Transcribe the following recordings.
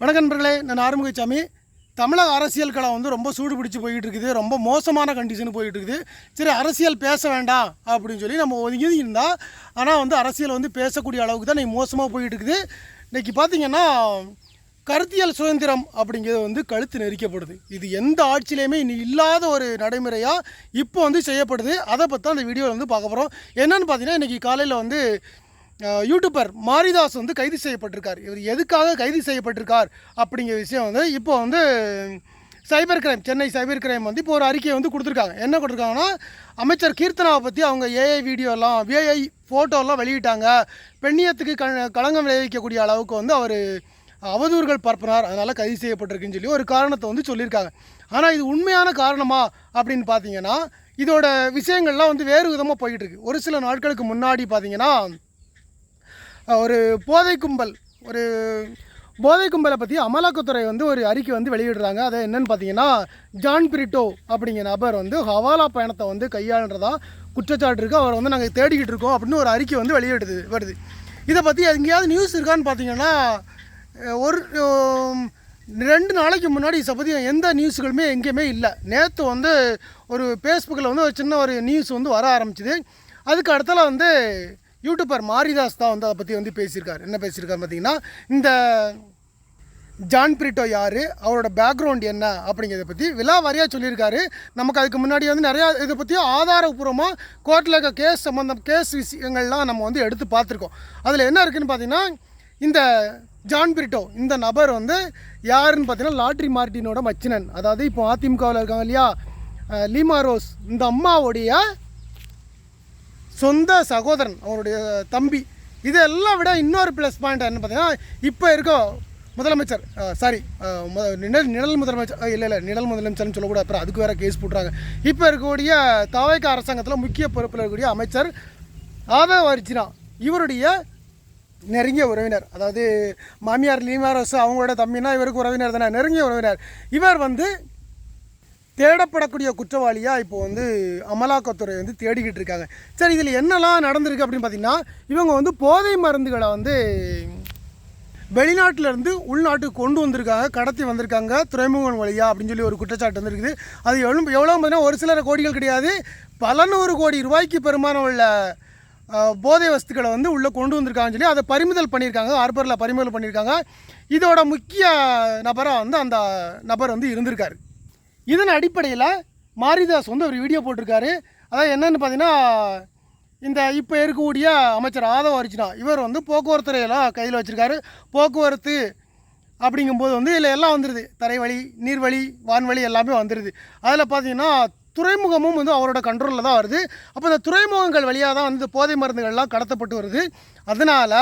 வணக்கம் நண்பர்களே, நான் ஆறுமுகசாமி. தமிழக அரசியல் களம் வந்து ரொம்ப சூடு பிடிச்சி போய்கிட்டு இருக்குது. ரொம்ப மோசமான கண்டிஷன் போய்கிட்டு இருக்குது. சரி, அரசியல் பேச வேண்டாம் அப்படின்னு சொல்லி நம்ம ஒதுங்கி இருந்தால், ஆனால் வந்து அரசியல் வந்து பேசக்கூடிய அளவுக்கு தான் இன்றைக்கி மோசமாக போய்கிட்டு இருக்குது. இன்றைக்கி பார்த்திங்கன்னா கருத்தியல் சுதந்திரம் அப்படிங்கிறது வந்து கழுத்து நெரிக்கப்படுது. இது எந்த ஆட்சியிலையுமே இன்னும் இல்லாத ஒரு நடைமுறையாக இப்போ வந்து செய்யப்படுது. அதை பற்றி தான் அந்த வீடியோவில் வந்து பார்க்க போகிறோம். என்னென்னு பார்த்தீங்கன்னா, இன்றைக்கி காலையில் வந்து யூடியூபர் மாரிதாஸ் வந்து கைது செய்யப்பட்டிருக்கார். இவர் எதுக்காக கைது செய்யப்பட்டிருக்கார் அப்படிங்கிற விஷயம் வந்து இப்போ வந்து cyber crime, Chennai cyber crime வந்து இப்போ ஒரு அறிக்கையை வந்து கொடுத்துருக்காங்க. என்ன கொடுத்துருக்காங்கன்னா, அமைச்சர் கீர்த்தனாவை பற்றி அவங்க ஏஐ வீடியோலாம், ஏஐ ஃபோட்டோலாம் வெளியிட்டாங்க, பெண்ணியத்துக்கு களங்கம் விளைவிக்கக்கூடிய அளவுக்கு வந்து அவர் அவதூறுகள் பரப்பினார், அதனால் கைது செய்யப்பட்டிருக்குன்னு சொல்லி ஒரு காரணத்தை வந்து சொல்லியிருக்காங்க. ஆனால் இது உண்மையான காரணமா அப்படின்னு பார்த்தீங்கன்னா, இதோட விஷயங்கள்லாம் வந்து வேறு விதமாக போய்கிட்டு இருக்குது. ஒரு சில நாட்களுக்கு முன்னாடி பார்த்தீங்கன்னா, ஒரு போதை கும்பலை பற்றி அமலாக்கத்துறை வந்து ஒரு அறிக்கை வந்து வெளியிடுறாங்க. அதை என்னென்னு பார்த்தீங்கன்னா, ஜான் பிரிட்டோ அப்படிங்கிற நபர் வந்து ஹவாலா பயணத்தை வந்து கையாளுறதா குற்றச்சாட்டு இருக்குது. அவரை வந்து நாங்கள் தேடிக்கிட்டு இருக்கோம் அப்படின்னு ஒரு அறிக்கை வந்து வருது. இதை பற்றி எங்கேயாவது நியூஸ் இருக்கான்னு பார்த்தீங்கன்னா, ஒரு 2 நாளைக்கு முன்னாடி இதை பற்றி எந்த நியூஸுகளுமே எங்கேயுமே இல்லை. நேற்று வந்து ஒரு ஃபேஸ்புக்கில் வந்து ஒரு சின்ன ஒரு நியூஸ் வந்து வர ஆரம்பிச்சிது. அதுக்கு அடுத்தால வந்து யூடியூபர் மாரிதாஸ் தான் வந்து அதை பற்றி வந்து பேசியிருக்காரு. என்ன பேசியிருக்காரு பார்த்தீங்கன்னா, இந்த ஜான் பிரிட்டோ யார், அவரோட பேக்ரவுண்ட் என்ன அப்படிங்கிறத பற்றி விலாவாரியாக சொல்லியிருக்காரு. நமக்கு அதுக்கு முன்னாடி வந்து நிறையா இதை பற்றி ஆதாரபூர்வமாக கோர்ட்டில் இருக்க கேஸ் விஷயங்கள்லாம் நம்ம வந்து எடுத்து பார்த்துருக்கோம். அதில் என்ன இருக்குதுன்னு பார்த்தீங்கன்னா, இந்த ஜான் பிரிட்டோ இந்த நபர் வந்து யாருன்னு பார்த்தீங்கன்னா, லாட்ரி மார்ட்டினோட மச்சினன். அதாவது இப்போ அதிமுகவில் இருக்காங்க இல்லையா, லீமா ரோஸ், இந்த அம்மாவுடைய சொந்த சகோதரன், அவருடைய தம்பி. இதெல்லாம் விட இன்னொரு ப்ளஸ் பாயிண்ட் என்ன பார்த்தீங்கன்னா, இப்போ இருக்க முதலமைச்சர் நிழல் முதலமைச்சர்னு சொல்லக்கூடாது, அப்புறம் அதுக்கு வேறு கேஸ் போட்டுறாங்க. இப்போ இருக்கக்கூடிய தவைக்க அரசாங்கத்தில் முக்கிய பொறுப்பில் இருக்கக்கூடிய அமைச்சர் ஆதவ் அர்ஜுனா, இவருடைய நெருங்கிய உறவினர். அதாவது மாமியார் லீமா ரோஸ் அவங்களோட தம்பினா இவருக்கு உறவினர் தானே, நெருங்கிய உறவினர். இவர் வந்து தேடப்படக்கூடிய குற்றவாளியாக இப்போ வந்து அமலாக்கத்துறை வந்து தேடிக்கிட்டு இருக்காங்க. சரி, இதில் என்னெல்லாம் நடந்திருக்கு அப்படின்னு பார்த்திங்கன்னா, இவங்க வந்து போதை மருந்துகளை வந்து வெளிநாட்டிலேருந்து உள்நாட்டுக்கு கொண்டு வந்திருக்காங்க, கடத்தி வந்திருக்காங்க துறைமுகம் வழியாக அப்படின்னு சொல்லி ஒரு குற்றச்சாட்டு வந்துருக்குது. அது எவ்வளோ பார்த்தீங்கன்னா ஒரு சிலர் கோடிகள் கிடையாது, பல 100 கோடி ரூபாய்க்கு பெருமானம் உள்ள போதை வஸ்துக்களை வந்து உள்ளே கொண்டு வந்திருக்காங்கன்னு சொல்லி அதை பறிமுதல் பண்ணியிருக்காங்க, ஹார்பரில் பறிமுதல் பண்ணியிருக்காங்க. இதோட முக்கிய நபராக வந்து அந்த நபர் வந்து இருந்திருக்காரு. இதன் அடிப்படையில் மாரிதாஸ் வந்து ஒரு வீடியோ போட்டிருக்காரு. அதாவது என்னென்னு பார்த்தீங்கன்னா, இந்த இப்போ இருக்கக்கூடிய அமைச்சர் ஆதவ் அர்ஜுனா இவர் வந்து போக்குவரத்து துறையெல்லாம் கையில் வச்சுருக்காரு. போக்குவரத்து அப்படிங்கும்போது வந்து இதில் எல்லாம் வந்துடுது, தரைவழி, நீர்வழி, வான்வழி எல்லாமே வந்துடுது. அதில் பார்த்தீங்கன்னா துறைமுகமும் வந்து அவரோட கண்ட்ரோலில் தான் வருது. அப்போ இந்த துறைமுகங்கள் வழியாக தான் வந்து போதை மருந்துகள்லாம் கடத்தப்பட்டு வருது. அதனால்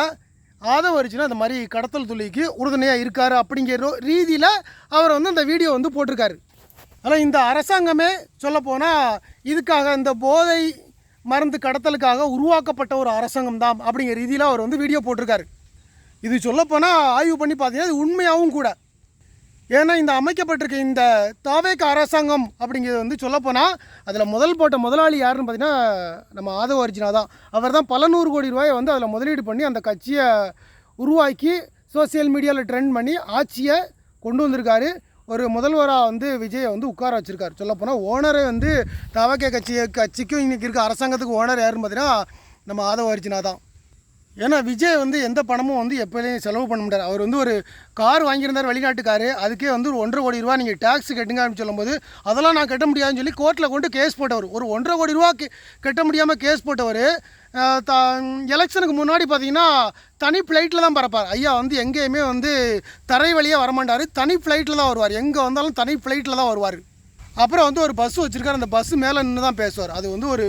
ஆதவ் அர்ஜுனா இந்த மாதிரி கடத்தல் தொழிலுக்கு உறுதுணையாக இருக்கார் அப்படிங்கிற ரீதியில் அவர் வந்து அந்த வீடியோ வந்து போட்டிருக்காரு. ஆனால் இந்த அரசாங்கமே சொல்லப்போனால் இதுக்காக இந்த போதை மருந்து கடத்தலுக்காக உருவாக்கப்பட்ட ஒரு அரசாங்கம் தான் அப்படிங்கிற ரீதியில் அவர் வந்து வீடியோ போட்டிருக்காரு. இது சொல்லப்போனால் ஆய்வு பண்ணி பார்த்தீங்கன்னா இது உண்மையாகவும் கூட. ஏன்னா இந்த அமைக்கப்பட்டிருக்க இந்த தாவேக அரசாங்கம் அப்படிங்கிறது வந்து சொல்லப்போனால் அதில் போட்ட முதலாளி யாருன்னு பார்த்தீங்கன்னா நம்ம ஆதவ் அர்ஜுனா தான். அவர் தான் பல 100 கோடி ரூபாயை வந்து அதில் முதலீடு பண்ணி அந்த கட்சியை உருவாக்கி சோசியல் மீடியாவில் ட்ரெண்ட் பண்ணி ஆட்சியை கொண்டு வந்திருக்காரு. ஒரு முதல்வராக வந்து விஜயை வந்து உட்கார வச்சுருக்காரு. சொல்லப்போனால் ஓனரே வந்து தவக கட்சிக்கும் இன்றைக்கி இருக்க அரசாங்கத்துக்கு ஓனர் யாருன்னு பார்த்தீங்கன்னா நம்ம ஆதவ் அர்ஜுனா தான். ஏன்னா விஜய் வந்து எந்த பணமும் வந்து எப்போலையும் செலவு பண்ண முடியாது. அவர் வந்து ஒரு கார் வாங்கியிருந்தார் வெளிநாட்டுக்காரு, அதுக்கே வந்து ஒரு 1.5 கோடி ரூபா நீங்கள் டேக்ஸ் கட்டுங்க அப்படின்னு சொல்லும்போது அதெல்லாம் நான் கட்ட முடியாதுன்னு சொல்லி கோர்ட்டில் கொண்டு கேஸ் போட்டவர். ஒரு 1.5 கோடி ரூபா கட்ட முடியாமல் கேஸ் போட்டவர் எலெக்ஷனுக்கு முன்னாடி பார்த்தீங்கன்னா தனி ஃப்ளைட்டில் தான் பறப்பார். ஐயா வந்து எங்கேயுமே வந்து தரை வழியாக வரமாட்டார், தனி ஃப்ளைட்டில் தான் வருவார். எங்கே வந்தாலும் தனி ஃப்ளைட்டில் தான் வருவார். அப்புறம் வந்து ஒரு பஸ் வச்சுருக்காரு, அந்த பஸ்ஸு மேலே நின்று தான் பேசுவார். அது வந்து ஒரு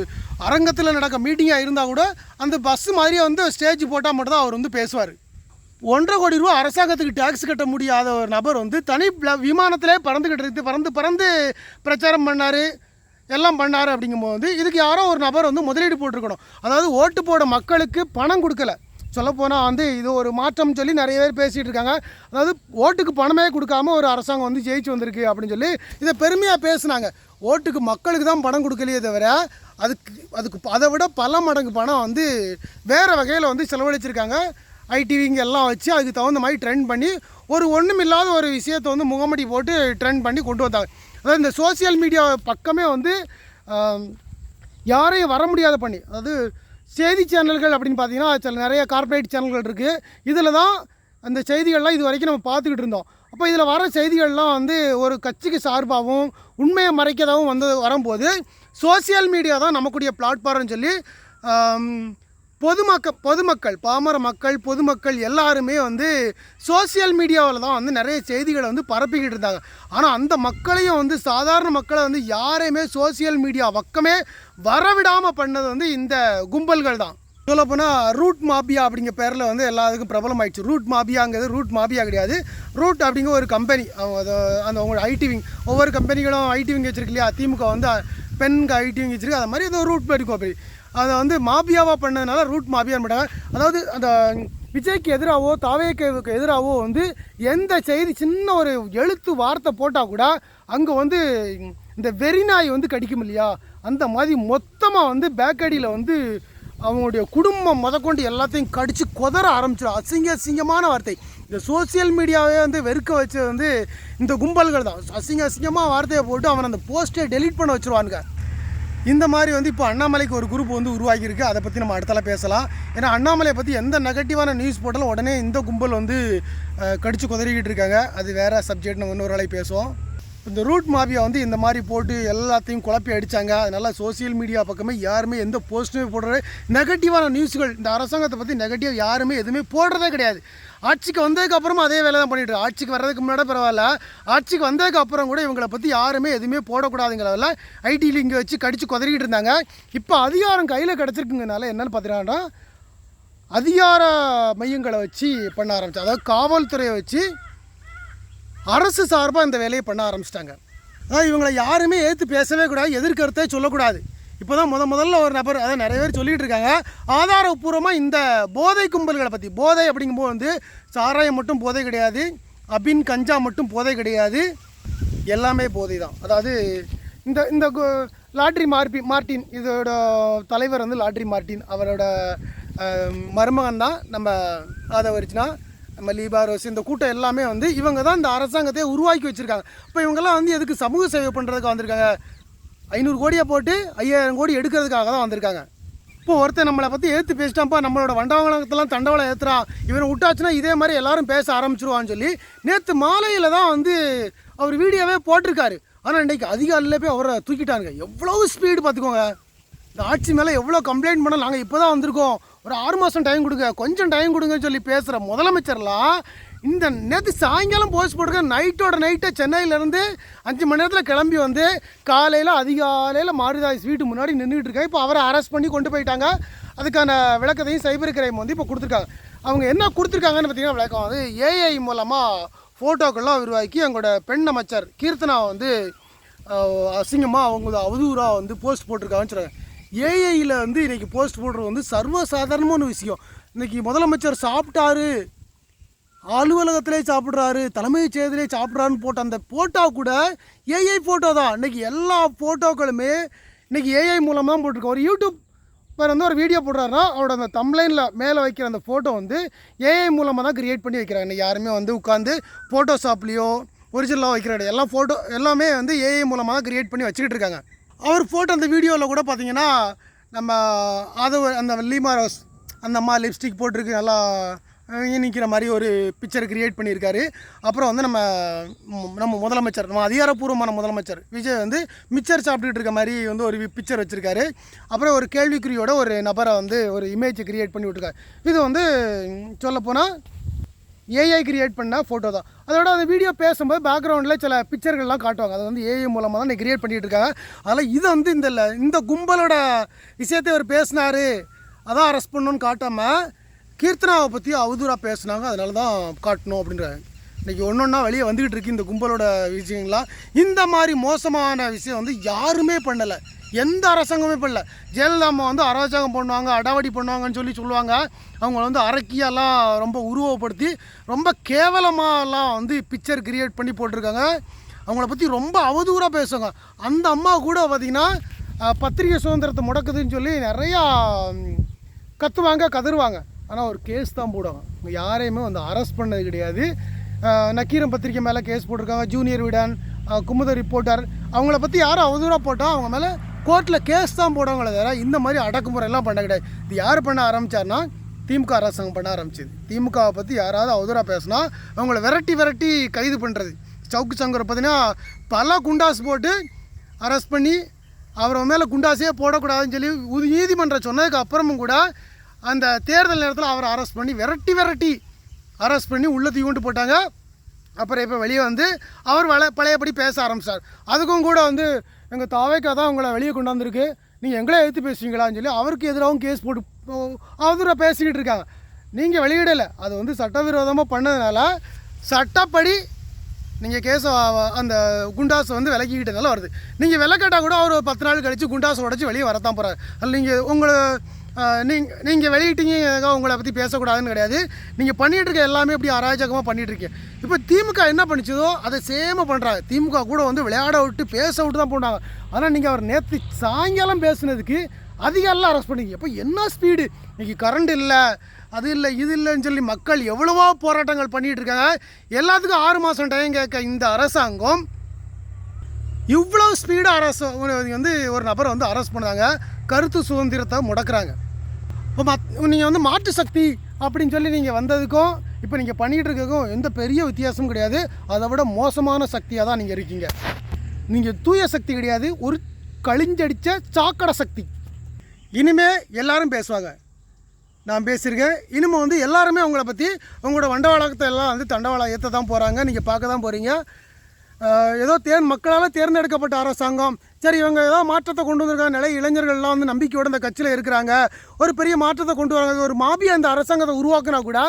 அரங்கத்தில் நடக்க மீட்டிங்காக இருந்தால் கூட அந்த பஸ்ஸு மாதிரியே வந்து ஸ்டேஜ் போட்டால் மட்டும்தான் அவர் வந்து பேசுவார். 1.5 கோடி ரூபா அரசாங்கத்துக்கு டேக்ஸ் கட்ட முடியாத ஒரு நபர் வந்து தனி விமானத்திலே பறந்து பிரச்சாரம் பண்ணார், எல்லாம் பண்ணார். அப்படிங்கும்போது இதுக்கு யாரோ ஒரு நபர் வந்து முதலீடு போட்டிருக்கணும். அதாவது ஓட்டு போட மக்களுக்கு பணம் கொடுக்கல. சொல்லப்போனால் வந்து இது ஒரு மாற்றம் சொல்லி நிறைய பேர் பேசிகிட்டு இருக்காங்க. அதாவது ஓட்டுக்கு பணமே கொடுக்காம ஒரு அரசாங்கம் வந்து ஜெயிச்சு வந்திருக்கு அப்படின்னு சொல்லி இதை பெருமையாக பேசுனாங்க. ஓட்டுக்கு மக்களுக்கு தான் பணம் கொடுக்கலையே தவிர அதுக்கு அதை விட பல மடங்கு பணம் வந்து வேறு வகையில் வந்து செலவழிச்சிருக்காங்க. ஐடிவிங்க எல்லாம் வச்சு அதுக்கு தகுந்த மாதிரி ட்ரெண்ட் பண்ணி ஒன்றும் இல்லாத ஒரு விஷயத்தை வந்து முகமடி போட்டு ட்ரெண்ட் பண்ணி கொண்டு வந்தாங்க. அதாவது இந்த சோசியல் மீடியா பக்கமே வந்து யாரையும் வர முடியாத பண்ணி, அதாவது செய்தி சேனல்கள் அப்படின்னு பார்த்தீங்கன்னா சில நிறைய கார்ப்பரேட் சேனல்கள் இருக்குது. இதில் தான் அந்த செய்திகள்லாம் இது வரைக்கும் நம்ம பார்த்துக்கிட்டு இருந்தோம். அப்போ இதில் வர செய்திகள்லாம் வந்து ஒரு கட்சிக்கு சார்பாகவும் உண்மையை மறைக்கதாகவும் வரும்போது சோசியல் மீடியா தான் நமக்குடைய பிளாட்ஃபார்ம்னு சொல்லி பொதுமக்கள் பாமர மக்கள் பொதுமக்கள் எல்லாருமே வந்து சோசியல் மீடியாவில் தான் வந்து நிறைய செய்திகளை வந்து பரப்பிக்கிட்டு இருந்தாங்க. ஆனால் அந்த மக்களையும் வந்து சாதாரண மக்களை வந்து யாரையுமே சோசியல் மீடியா பக்கமே வரவிடாமல் பண்ணது வந்து இந்த கும்பல்கள் தான். சொல்லப்போனால் ரூட் மாபியா அப்படிங்கிற பேரில் வந்து எல்லாத்துக்கும் பிரபலம் ஆயிடுச்சு. ரூட் மாபியாங்கிறது ரூட் மாபியா கிடையாது. ரூட் அப்படிங்கிற ஒரு கம்பெனி, அந்த உங்களோட ஐடிவிங், ஒவ்வொரு கம்பெனிகளும் ஐடிவிங் வச்சுருக்கு இல்லையா. திமுக வந்து பெண்க ஐடிவிங் வச்சுருக்கு, அது மாதிரி ஏதோ ரூட் மாதிரி அதை வந்து மாபியாவாக பண்ணதுனால ரூட் மாபியான்னு பண்ணாங்க. அதாவது அந்த விஜய்க்கு எதிராகவோ தாவேக்கு எதிராகவோ வந்து எந்த செய்தி சின்ன ஒரு எழுத்து வார்த்தை போட்டால் கூட அங்கே வந்து இந்த வெறிநாய் வந்து கடிக்கும் இல்லையா, அந்த மாதிரி மொத்தமாக வந்து பேக்கடியில் வந்து அவங்களுடைய குடும்பம் முதற்கொண்டு எல்லாத்தையும் கடித்து கொதற ஆரம்பிச்சிடும். அசிங்கமான வார்த்தை. இந்த சோசியல் மீடியாவே வந்து வெறுக்க வச்சது வந்து இந்த கும்பல்கள் தான். அசிங்கமாக வார்த்தையை போட்டு அவனை அந்த போஸ்ட்டை டெலீட் பண்ண வச்சுருவானுங்க. இந்த மாதிரி வந்து இப்போ அண்ணாமலைக்கு ஒரு குரூப் வந்து உருவாகியிருக்கு. அதை பற்றி நம்ம அடுத்தால பேசலாம். ஏன்னா அண்ணாமலையை பற்றி எந்த நெகட்டிவான நியூஸ் போட்டாலும் உடனே இந்த கும்பல் வந்து கடித்து குதறிக்கிட்டு இருக்காங்க. அது வேறு சப்ஜெக்ட், நம்ம இன்னொரு நாளைக்கு பேசுவோம். இந்த ரூட் மாபியா வந்து இந்த மாதிரி போட்டு எல்லாத்தையும் குழப்பி அடித்தாங்க. அதனால் சோசியல் மீடியா பக்கமே யாருமே எந்த போஸ்ட்டுமே போடுறது, நெகட்டிவான நியூஸ்கள் இந்த அரசாங்கத்தை பற்றி நெகட்டிவ் யாருமே எதுவுமே போடுறதே கிடையாது. ஆட்சிக்கு வந்ததுக்கப்புறமா அதே வேலை தான் பண்ணிட்டு, ஆட்சிக்கு வர்றதுக்கு முன்னாடி பரவாயில்ல, ஆட்சிக்கு வந்ததுக்கப்புறம் கூட இவங்களை பற்றி யாருமே எதுவுமே போடக்கூடாதுங்கிறதில்ல ஐடியில் இங்கே வச்சு கடித்து குதறிக்கிட்டு இருந்தாங்க. இப்போ அதிகாரம் கையில் கிடச்சிருக்குங்கனால என்னென்னு பார்த்தீங்கன்னா அதிகார மையங்களை வச்சு பண்ண ஆரம்பிச்சு, அதாவது காவல்துறையை வச்சு அரசு சார்பாக இந்த வேலையை பண்ண ஆரம்பிச்சிட்டாங்க. அதாவது இவங்களை யாருமே ஏற்று பேசவே கூடாது, எதிர்கருத்தே சொல்லக்கூடாது. இப்போ தான் முதல்ல ஒரு நபர், அதாவது நிறைய பேர் சொல்லிகிட்டு இருக்காங்க ஆதாரப்பூர்வமாக இந்த போதை கும்பல்களை பற்றி. போதை அப்படிங்கும்போது வந்து சாராயம் மட்டும் போதை கிடையாது, அபின் கஞ்சா மட்டும் போதை கிடையாது, எல்லாமே போதை தான். அதாவது இந்த லாட்ரி மார்ட்டின் இதோட தலைவர் வந்து லாட்ரி மார்ட்டின், அவரோட மருமகன் தான் நம்ம ஆதவரிச்சுனா நம்ம லீபா ரோஸ். இந்த கூட்டம் எல்லாமே வந்து இவங்க தான் இந்த அரசாங்கத்தை உருவாக்கி வச்சுருக்காங்க. இப்போ இவங்கெல்லாம் வந்து எதுக்கு சமூக சேவை பண்ணுறதுக்கு வந்திருக்காங்க? 500 கோடியை போட்டு 5000 கோடி எடுக்கிறதுக்காக தான் வந்திருக்காங்க. இப்போ ஒருத்தர் நம்மளை பற்றி ஏற்று பேசிட்டான்ப்பா, நம்மளோட வண்டவங்களத்தெல்லாம் தண்டவளம் ஏற்றுறான், இவனை விட்டாச்சுன்னா இதே மாதிரி எல்லோரும் பேச ஆரம்பிச்சிருவான்னு சொல்லி நேற்று மாலையில் தான் வந்து அவர் வீடியோவே போட்டிருக்காரு. ஆனால் இன்றைக்கி அதிகாலையில் போய் அவரை தூக்கிட்டாங்க. எவ்வளோ ஸ்பீடு பார்த்துக்கோங்க. இந்த ஆட்சி மேலே எவ்வளோ கம்ப்ளைண்ட் பண்ண, நாங்கள் இப்போ தான் வந்திருக்கோம், ஒரு 6 மாதம் டைம் கொடுங்க, கொஞ்சம் டைம் கொடுங்கன்னு சொல்லி பேசுகிற முதலமைச்சர்லாம் இந்த நேற்று சாயங்காலம் போஸ்ட் போட்டிருக்க நைட்டை சென்னையிலேருந்து 5 மணி நேரத்தில் கிளம்பி வந்து காலையில் அதிகாலையில் மாரிதாஸ் வீட்டு முன்னாடி நின்றுட்டு இருக்காங்க. இப்போ அவரை அரெஸ்ட் பண்ணி கொண்டு போயிட்டாங்க. அதுக்கான விளக்கத்தையும் சைபர் கிரைம் வந்து இப்போ கொடுத்துருக்காங்க. அவங்க என்ன கொடுத்துருக்காங்கன்னு பார்த்தீங்கன்னா விளக்கம் வந்து ஏஐ மூலமாக ஃபோட்டோக்கள்லாம் உருவாக்கி அவங்களோட பெண் அமைச்சர் கீர்த்தனா வந்து அசிங்கமாக அவங்க அவதூறாக வந்து போஸ்ட் போட்டிருக்காங்கன்னு சொல்கிறாங்க. ஏஐயில் வந்து இன்றைக்கி போஸ்ட் போடுறது வந்து சர்வசாதாரணமான விஷயம். இன்றைக்கி முதலமைச்சர் சாப்பிட்டாரு, அலுவலகத்திலே சாப்பிட்றாரு, தலைமைச் செயலத்திலே சாப்பிட்றாருன்னு போட்ட அந்த ஃபோட்டோ கூட ஏஐ ஃபோட்டோ தான். இன்றைக்கி எல்லா ஃபோட்டோக்களுமே இன்றைக்கி ஏஐ மூலமாக தான் போட்டிருக்கோம். ஒரு யூடியூப் வந்து ஒரு வீடியோ போடுறாருன்னா அவரோட அந்த தம்ப்லைனில் மேலே வைக்கிற அந்த ஃபோட்டோ வந்து ஏஐ மூலமாக தான் க்ரியேட் பண்ணி வைக்கிறாங்க. இன்றைக்கி யாருமே வந்து உட்காந்து ஃபோட்டோஷாப்லேயோ ஒரிஜினலாக வைக்கிற எல்லாம் ஃபோட்டோ எல்லாமே வந்து ஏஐ மூலமாக தான் க்ரியேட் பண்ணி வச்சுக்கிட்டு இருக்காங்க. அவர் ஃபோட்டோ அந்த வீடியோவில் கூட பார்த்தீங்கன்னா நம்ம அது அந்த லீமா ரோஸ் அந்த அம்மா லிப்ஸ்டிக் போட்டிருக்கு, நல்லா நிற்கிற மாதிரி ஒரு பிக்சர் க்ரியேட் பண்ணியிருக்காரு. அப்புறம் வந்து நம்ம முதலமைச்சர், நம்ம அதிகாரப்பூர்வமான முதலமைச்சர் விஜய் வந்து மிச்சர் சாப்பிட்டுட்டு இருக்க மாதிரி வந்து ஒரு பிக்சர் வச்சுருக்காரு. அப்புறம் ஒரு கேள்விக்குறியோட ஒரு நபரை வந்து ஒரு இமேஜ் க்ரியேட் பண்ணி விட்டுருக்காரு. இது வந்து சொல்லப்போனால் ஏஐ க்ரியேட் பண்ண ஃபோட்டோ தான். அதோட அந்த வீடியோ பேசும்போது பேக்ரவுண்டில் சில பிக்சர்கள்லாம் காட்டுவாங்க. அதை வந்து ஏஐ மூலமாக தான் க்ரியேட் பண்ணிகிட்டு இருக்காங்க. அதனால் இது வந்து இந்த கும்பலோட விஷயத்தை அவர் பேசினார், அதான் அரெஸ்ட் பண்ணணுன்னு காட்டாமல் கீர்த்தனாவை பற்றி அவதூறாக பேசுனாங்க, அதனால தான் காட்டணும் அப்படின்றாங்க. இன்றைக்கி ஒன்றா வெளியே வந்துக்கிட்டு இருக்கு இந்த கும்பலோட விஷயங்கள்லாம். இந்த மாதிரி மோசமான விஷயம் வந்து யாருமே பண்ணலை, எந்த அரசாங்கமே பண்ணல. ஜெயலலிதா அம்மா வந்து அராஜகம் பண்ணுவாங்க, அடாவடி பண்ணுவாங்கன்னு சொல்லுவாங்க. அவங்கள வந்து அரக்கியெல்லாம் ரொம்ப உருவப்படுத்தி ரொம்ப கேவலமாகலாம் வந்து பிக்சர் க்ரியேட் பண்ணி போட்டிருக்காங்க. அவங்கள பற்றி ரொம்ப அவதூறாக பேசுவாங்க. அந்த அம்மா கூட பார்த்திங்கன்னா பத்திரிகை சுதந்திரத்தை முடக்குதுன்னு சொல்லி நிறையா கத்துவாங்க, கதறுவாங்க. ஆனால் ஒரு கேஸ் தான் போடுவாங்க. இங்கே யாரையுமே வந்து அரெஸ்ட் பண்ணது கிடையாது. நக்கீரன் பத்திரிக்கை மேலே கேஸ் போட்டிருக்காங்க, ஜூனியர் விடன், குமுத ரிப்போர்ட்டர், அவங்கள பற்றி யாரும் அவதூறாக போட்டால் அவங்க மேலே கோர்ட்டில் கேஸ் தான் போடுவாங்களே தவிர இந்த மாதிரி அடக்குமுறையெல்லாம் பண்ண கிடையாது. இது யார் பண்ண ஆரம்பித்தார்னா திமுக அரசாங்கம் பண்ண ஆரம்பிச்சிது. திமுகவை பற்றி யாராவது அவதூறாக பேசினா அவங்கள விரட்டி கைது பண்ணுறது. சவுக்கு சங்கரை பார்த்தீங்கன்னா பல குண்டாஸ் போட்டு அரெஸ்ட் பண்ணி அவரை மேலே குண்டாஸே போடக்கூடாதுன்னு சொல்லி நீதிமன்றம் சொன்னதுக்கு அப்புறமும் கூட அந்த தேர்தல் நேரத்தில் அவரை அரெஸ்ட் பண்ணி விரட்டி அரெஸ்ட் பண்ணி உள்ள தூக்கி போட்டாங்க. அப்புறம் இப்போ வெளியே வந்து அவர் பழையபடி பேச ஆரம்பித்தார். அதுக்கும் கூட வந்து எங்கள் தாவேக்கா தான் உங்களை வெளியே கொண்டாந்துருக்கு, நீங்கள் எங்களே எடுத்து பேசுவீங்களான்னு சொல்லி அவருக்கு எதிராகவும் கேஸ் போட்டு அவதூறாக பேசிக்கிட்டு இருக்காங்க. நீங்கள் வெளியிடலை, அது வந்து சட்டவிரோதமாக பண்ணதுனால சட்டப்படி நீங்கள் கேஸை அந்த குண்டாஸை வந்து விலக்கிக்கிட்டதுனால வருது. நீங்கள் விலை கேட்டால் கூட அவர் 10 நாள் கழித்து குண்டாஸை உடச்சி வெளியே வரத்தான் போகிறார். அதில் நீங்கள் வெளியிட்டீங்க உங்களை பற்றி பேசக்கூடாதுன்னு கிடையாது. நீங்கள் பண்ணிகிட்டு இருக்க எல்லாமே இப்படி அராஜகமாக பண்ணிகிட்ருக்கீங்க. இப்போ திமுக என்ன பண்ணிச்சதோ அதை சேமாக பண்ணுறாங்க. திமுக கூட வந்து விளையாட விட்டு பேச விட்டு தான் போனாங்க. ஆனால் நீங்கள் அவர் நேற்று சாயங்காலம் பேசுனதுக்கு அதிகாரிலாம் அரெஸ்ட் பண்ணிங்க. இப்போ என்ன ஸ்பீடு! இன்றைக்கி கரண்ட் இல்லை, அது இல்லை, இது இல்லைன்னு சொல்லி மக்கள் எவ்வளவோ போராட்டங்கள் பண்ணிகிட்டு இருக்காங்க. எல்லாத்துக்கும் 6 மாதம் டைம் கேட்க இந்த அரசாங்கம் இவ்வளோ ஸ்பீடாக வந்து ஒரு நபரை வந்து அரெஸ்ட் பண்ணுறாங்க, கருத்து சுதந்திரத்தை முடக்கிறாங்க. இப்போ நீங்கள் வந்து மாற்று சக்தி அப்படின்னு சொல்லி நீங்கள் வந்ததுக்கும் இப்போ நீங்கள் பண்ணிகிட்டு இருக்கக்கும் எந்த பெரிய வித்தியாசமும் கிடையாது. அதை விட மோசமான சக்தியாக தான் நீங்கள் இருக்கீங்க. நீங்கள் தூய சக்தி கிடையாது, ஒரு கழிஞ்சடித்த சாக்கடை சக்தி. இனிமே எல்லாரும் பேசுவாங்க, நான் பேசியிருக்கேன். இனிமேல் வந்து எல்லாருமே உங்களை பற்றி உங்களோட வண்டவாளத்தை எல்லாம் வந்து தண்டவாளம் ஏற்ற தான் போகிறாங்க, நீங்கள் பார்க்க தான் போகிறீங்க. ஏதோ மக்களால் தேர்ந்தெடுக்கப்பட்ட அரசாங்கம், சரி இவங்க ஏதோ மாற்றத்தை கொண்டு வந்திருக்காங்க, நிறைய இளைஞர்கள்லாம் வந்து நம்பிக்கையோடு இந்த கட்சியில் இருக்கிறாங்க, ஒரு பெரிய மாற்றத்தை கொண்டு வராங்க, ஒரு மாபியா இந்த அரசாங்கத்தை உருவாக்குனா கூட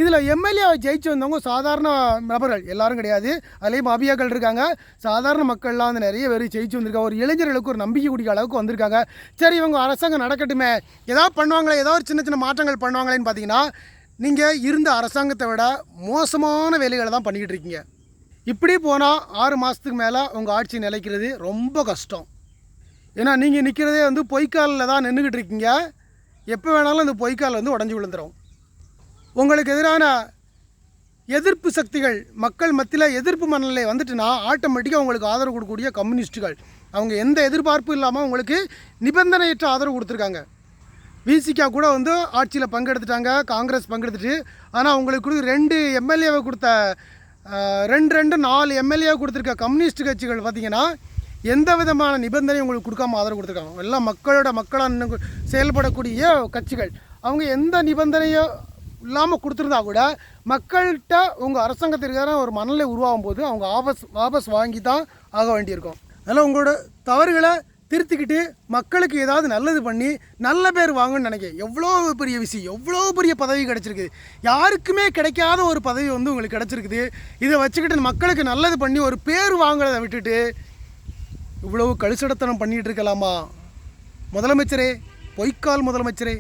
இதில் எம்எல்ஏவை ஜெயிச்சு வந்தவங்க சாதாரண நபர்கள் எல்லாரும் கிடையாது. அதுலேயும் மாபியாக்கள் இருக்காங்க. சாதாரண மக்கள்லாம் வந்து நிறைய பேர் ஜெயிச்சு வந்திருக்காங்க. ஒரு இளைஞர்களுக்கு ஒரு நம்பிக்கை குடிக்க அளவுக்கு வந்திருக்காங்க. சரி இவங்க அரசாங்கம் நடக்கட்டுமே, ஏதாவது பண்ணுவாங்களே, ஏதோ ஒரு சின்ன மாற்றங்கள் பண்ணுவாங்களேன்னு பார்த்தீங்கன்னா நீங்கள் இருந்த அரசாங்கத்தை விட மோசமான வேலைகளை தான் பண்ணிக்கிட்டு இருக்கீங்க. இப்படி போனால் 6 மாதத்துக்கு மேலே உங்கள் ஆட்சி நிலைக்கிறது ரொம்ப கஷ்டம். ஏன்னா நீங்கள் நிற்கிறதே வந்து பொய்க்காலில் தான் நின்றுக்கிட்டு இருக்கீங்க. எப்போ வேணாலும் அந்த பொய்க்கால் வந்து உடஞ்சி விழுந்துடும். உங்களுக்கு எதிரான எதிர்ப்பு சக்திகள் மக்கள் மத்தியில் எதிர்ப்பு மனநிலை வந்துட்டுனா ஆட்டோமேட்டிக்காக உங்களுக்கு ஆதரவு கொடுக்கக்கூடிய கம்யூனிஸ்ட்டுகள் அவங்க எந்த எதிர்பார்ப்பும் இல்லாமல் உங்களுக்கு நிபந்தனையற்ற ஆதரவு கொடுத்துருக்காங்க. விசிகா கூட வந்து ஆட்சியில் பங்கெடுத்துட்டாங்க, காங்கிரஸ் பங்கெடுத்துட்டு. ஆனால் உங்களுக்கு 2 எம்எல்ஏவை கொடுத்த 4 எம்எல்ஏ கொடுத்துருக்க கம்யூனிஸ்ட் கட்சிகள் பார்த்திங்கன்னா எந்த விதமான நிபந்தனையும் உங்களுக்கு கொடுக்காம ஆதரவு கொடுத்துருக்காங்க. எல்லாம் மக்களாக செயல்படக்கூடிய கட்சிகள். அவங்க எந்த நிபந்தனையும் இல்லாமல் கொடுத்துருந்தா கூட மக்கள்கிட்ட உங்கள் அரசாங்கத்திற்கான ஒரு மனநிலை உருவாகும் போது அவங்க வாபஸ் வாங்கி தான் ஆக வேண்டியிருக்கும். அதனால் உங்களோட தவறுகளை திருத்திக்கிட்டு மக்களுக்கு ஏதாவது நல்லது பண்ணி நல்ல பேர் வாங்கன்னு நினைக்கிறேன். எவ்வளோ பெரிய விஷயம், எவ்வளோ பெரிய பதவி கிடச்சிருக்குது. யாருக்குமே கிடைக்காத ஒரு பதவி வந்து உங்களுக்கு கிடச்சிருக்குது. இதை வச்சுக்கிட்டு மக்களுக்கு நல்லது பண்ணி ஒரு பேர் வாங்குறதை விட்டுட்டு இவ்வளவு கழுசடத்தனம் பண்ணிகிட்டு இருக்கலாமா? முதலமைச்சரே, பொய்க்கால் முதலமைச்சரே.